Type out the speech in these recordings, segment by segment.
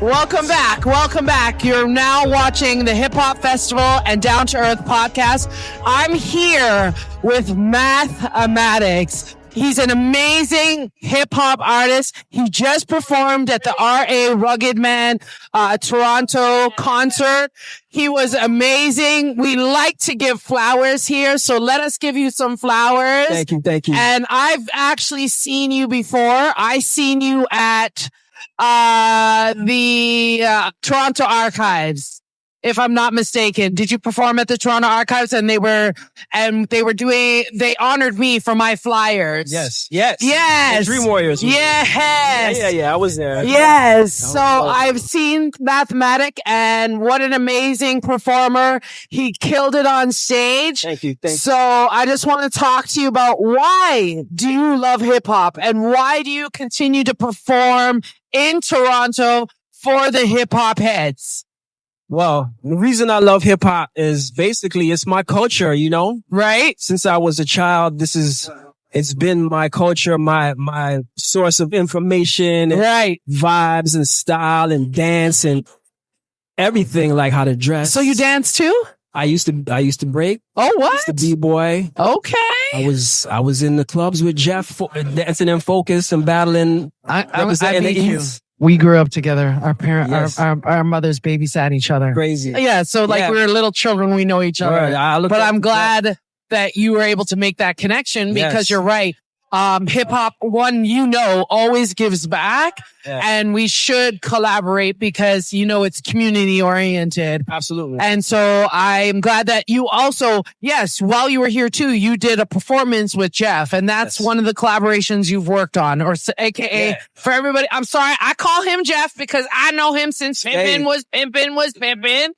Welcome back. Welcome back. You're now watching the Hip Hop Festival and Down to Earth podcast. I'm here with Mathematik. He's an amazing hip hop artist. He just performed at the RA Rugged Man Toronto concert. He was amazing. We like to give flowers here, so let us give you some flowers. Thank you. And I've actually seen you before. I seen you at the Toronto Archives, if I'm not mistaken. Did you perform at the Toronto Archives? And they honored me for my flyers. Yes. Dream Warriors. Yes. Yeah. I was there. Yes. So I've seen Mathematik, and what an amazing performer. He killed it on stage. Thank you. So I just want to talk to you about, why do you love hip hop, and why do you continue to perform in Toronto for the hip hop heads? Well, the reason I love hip hop is basically it's my culture, Right? Since I was a child, it's been my culture, my source of information, and Right. vibes and style and dance and everything, like how to dress. So you dance too? I used to break. Oh, I what? used to b-boy. Okay. I was in the clubs with Jeff, dancing in Focus and battling. I representing beat the you. East. We grew up together. Our parents, Yes. our mothers babysat each other. Crazy. Yeah. So we were little children. We know each other. Right, But I'm glad that you were able to make that connection, because Yes. you're right. Hip hop, always gives back, Yes. and we should collaborate because, it's community oriented. Absolutely. And so I'm glad that you also, while you were here too, you did a performance with Jeff, and that's one of the collaborations you've worked on, or AKA for everybody. I'm sorry, I call him Jeff because I know him since Pimpin' was Pimpin'.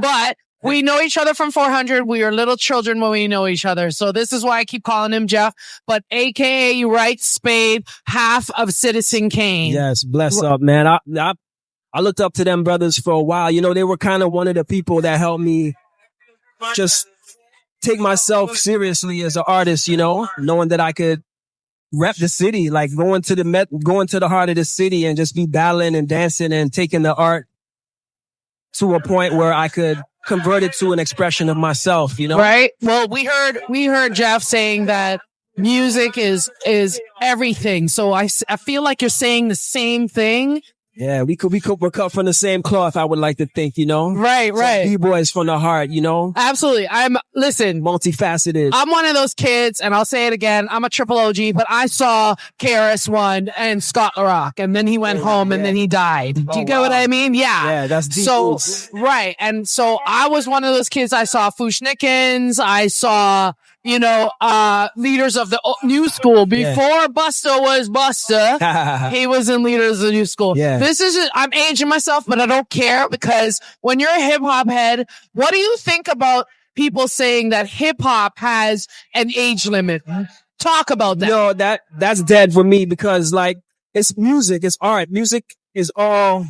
But we know each other from 400. We are little children when we know each other. So this is why I keep calling him Jeff. But AKA, you right, Spade, half of Citizen Kane. Yes, bless up, man. I looked up to them brothers for a while. They were kind of one of the people that helped me just take myself seriously as an artist, knowing that I could rep the city, like going to the heart of the city and just be battling and dancing and taking the art to a point where I could convert it to an expression of myself, Right. Well, we heard Jeff saying that music is everything. So I feel like you're saying the same thing. Yeah, we're cut from the same cloth, I would like to think, Right. B-boys from the heart, Absolutely. Listen, multifaceted. I'm one of those kids, and I'll say it again. I'm a triple OG, but I saw KRS-One and Scott LaRock, and then he went home and then he died. Do you get what I mean? Yeah. Yeah, that's deep. So, right. And so I was one of those kids. I saw Fushnikins. I saw, leaders of the new school before Busta was Busta. He was in leaders of the new school. Yeah. I'm aging myself, but I don't care, because when you're a hip hop head, what do you think about people saying that hip hop has an age limit? Talk about that. No, that's dead for me, because it's music, it's art. Music is all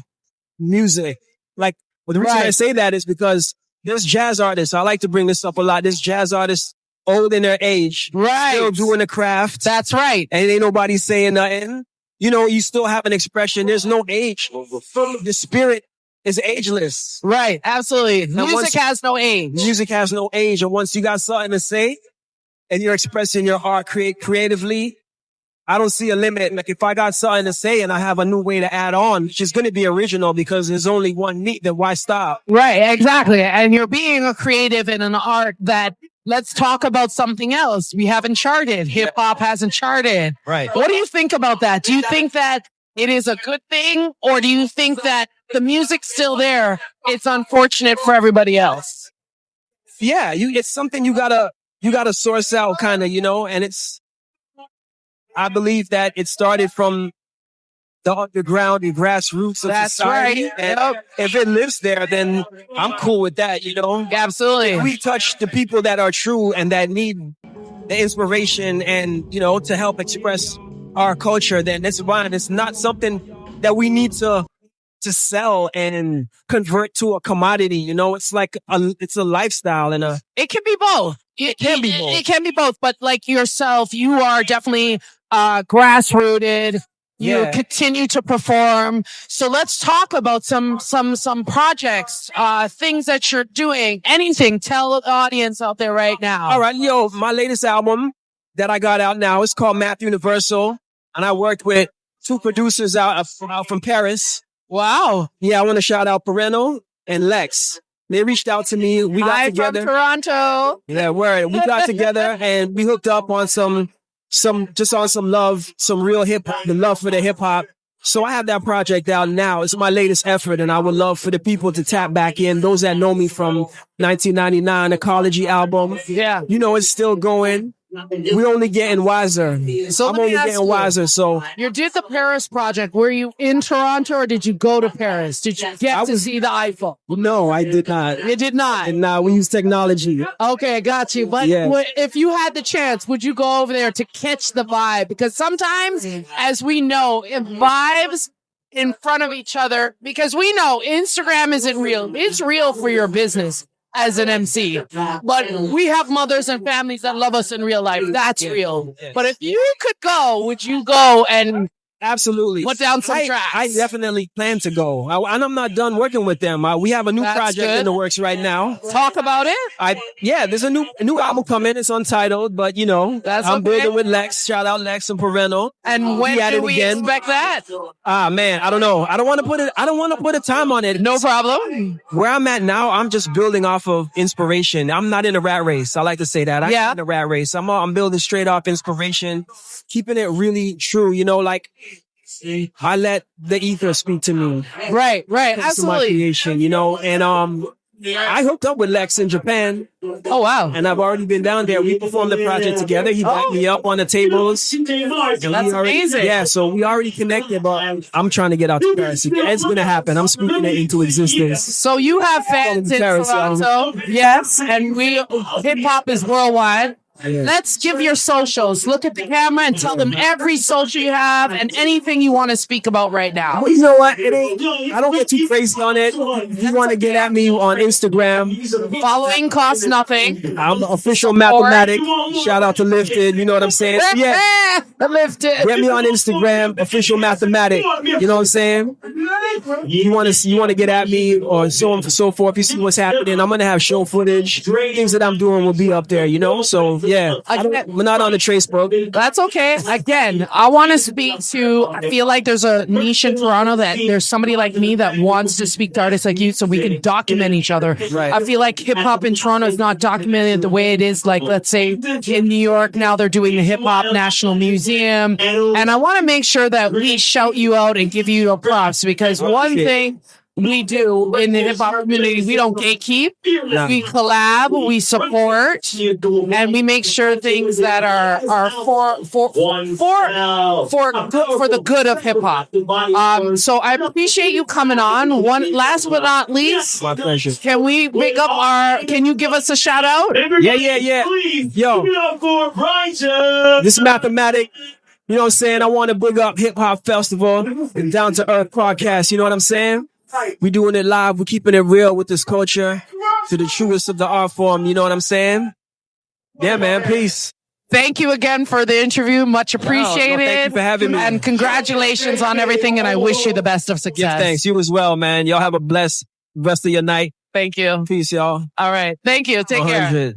music. The reason I say that is because there's jazz artists. I like to bring this up a lot. There's jazz artists old in their age, still doing the craft. That's right. And ain't nobody saying nothing. You still have an expression. There's no age. The spirit is ageless. Right. Absolutely. Music has no age. Music has no age. And once you got something to say and you're expressing your art creatively, I don't see a limit. Like, if I got something to say and I have a new way to add on, which is going to be original because there's only one need, then why stop? Right. Exactly. And you're being a creative in an art that, let's talk about something else. We haven't charted. Hip hop hasn't charted. Right. What do you think about that? Do you think that it is a good thing, or do you think that the music's still there? It's unfortunate for everybody else. Yeah, it's something you gotta source out, kind of, and I believe that it started from the underground and grassroots of society. Right. And if it lives there, then I'm cool with that, Absolutely. If we touch the people that are true and that need the inspiration and, to help express our culture, then it's fine. It's not something that we need to sell and convert to a commodity. It's like it's a lifestyle and it can be both. It can be both. It can be both. But like yourself, you are definitely grassrooted. You continue to perform. So let's talk about some projects, things that you're doing. Anything. Tell the audience out there right now. All right, yo, my latest album that I got out now is called Mathuniversal, and I worked with 2 producers out from Paris. Wow. Yeah, I want to shout out Parental and Lex. They reached out to me. We got together. From Toronto. Yeah, word. We got together and we hooked up on some love, some real hip hop, the love for the hip hop. So I have that project out now. It's my latest effort, and I would love for the people to tap back in. Those that know me from 1999, Ecology album. Yeah. You know, it's still going. We're only getting wiser. So I'm only getting wiser. So you did the Paris project. Were you in Toronto or did you go to Paris? Did you get to see the Eiffel? No, I did not. You did not? And now we use technology. Okay, got you. But if you had the chance, would you go over there to catch the vibe? Because sometimes, as we know, if vibes in front of each other, because we know Instagram isn't real. It's real for your business as an MC. But we have mothers and families that love us in real life. That's real. But if you could go, would you go and absolutely put down some tracks? I definitely plan to go. And I'm not done working with them. We have a new project in the works right now. Talk about it. There's a new album coming. It's untitled, but you know, I'm building with Lex. Shout out Lex and Parental. And when do we expect that? Man, I don't know. I don't want to put a time on it. No problem. Where I'm at now, I'm just building off of inspiration. I'm not in a rat race. I like to say that. I'm not in a rat race. I'm building straight off inspiration, keeping it really true. You know, like I let the ether speak to me. Right. Absolutely. To my creation, you know, and I hooked up with Lex in Japan. Oh, wow. And I've already been down there. We performed the project together. He backed me up on the tables. That's amazing. Yeah, so we already connected, but I'm trying to get out to Paris. It's going to happen. I'm speaking it into existence. So you have fans in Toronto. Yes, and hip-hop is worldwide. Yeah. Let's give your socials. Look at the camera and tell them every social you have and anything you want to speak about right now. Well, you know what? I don't get too crazy on it. If you want to get at me on Instagram, following costs nothing. I'm the official Mathematik. Shout out to Lifted. You know what I'm saying? Yeah, Lifted. Get me on Instagram, official Mathematik. You know what I'm saying? You want to get at me or so on and so forth. You see what's happening. I'm gonna have show footage. Things that I'm doing will be up there. You know, so. Yeah, we're not on the trace, bro. That's okay. Again, I want to speak to, I feel like there's a niche in Toronto that there's somebody like me that wants to speak to artists like you so we can document each other. Right. I feel like hip hop in Toronto is not documented the way it is, like, let's say in New York, now they're doing the Hip Hop National Museum. And I want to make sure that we shout you out and give you your props because one thing we do in the hip hop community, we don't gatekeep. No. We collab, we support, and we make sure things that are for the good of hip hop. So I appreciate you coming on. One last but not least, my pleasure. Can we pick up can you give us a shout out? Yeah. Yo, this is Mathematik. You know what I'm saying? I want to big up Hip Hop Festival and Down to Earth podcast. You know what I'm saying? We doing it live. We're keeping it real with this culture to the truest of the art form. You know what I'm saying? Yeah, man. Peace. Thank you again for the interview. Much appreciated. No, thank you for having me. And congratulations on everything. And I wish you the best of success. Yeah, thanks. You as well, man. Y'all have a blessed rest of your night. Thank you. Peace, y'all. All right. Thank you. Take 100. care.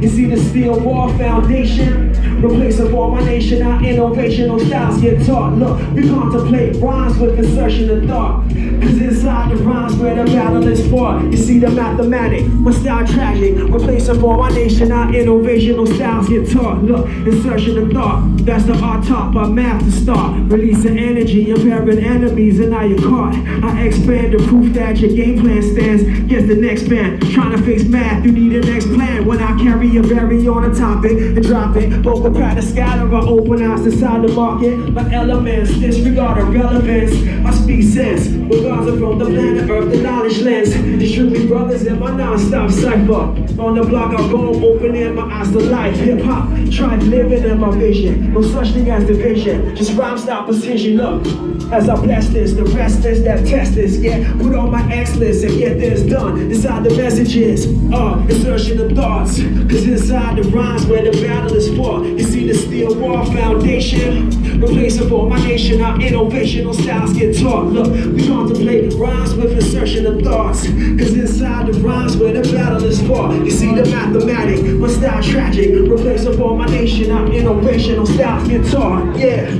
You see the steel wall foundation, replace of all my nation, our innovational styles get taught. Look, we contemplate rhymes with insertion of thought, cause inside the rhymes where the battle is fought. You see the Mathematik, my style tragic, replace of all my nation, our innovational styles get taught. Look, insertion of thought, that's the art taught by math to start. Release the energy, impairing enemies, and now you're caught. I expand the proof that your game plan stands against the next band. Trying to fix math, you need a next plan. When I carry a berry on a topic and drop it, vocal pattern scatter, I open eyes inside the market. My elements disregard irrelevance. I speak sense, regardless from the planet Earth, the knowledge lens. It's truly brothers in my non-stop cipher. On the block I roam, opening my eyes to life. Hip hop, try living in my vision. No such thing as division, just rhyme style precision. Look, as I bless this, the rest is that test this. Yeah, put on my X list and get this done. Inside the messages, insertion of thoughts. Cause inside the rhymes where the battle is fought, you see the steel wall foundation. Replaceable, my nation, our innovational styles get taught. Look, we contemplate rhymes with insertion of thoughts. Cause inside the rhymes where the battle is fought, you see the Mathematik, my style tragic. Replaceable, my nation, our innovational styles get taught. Yeah,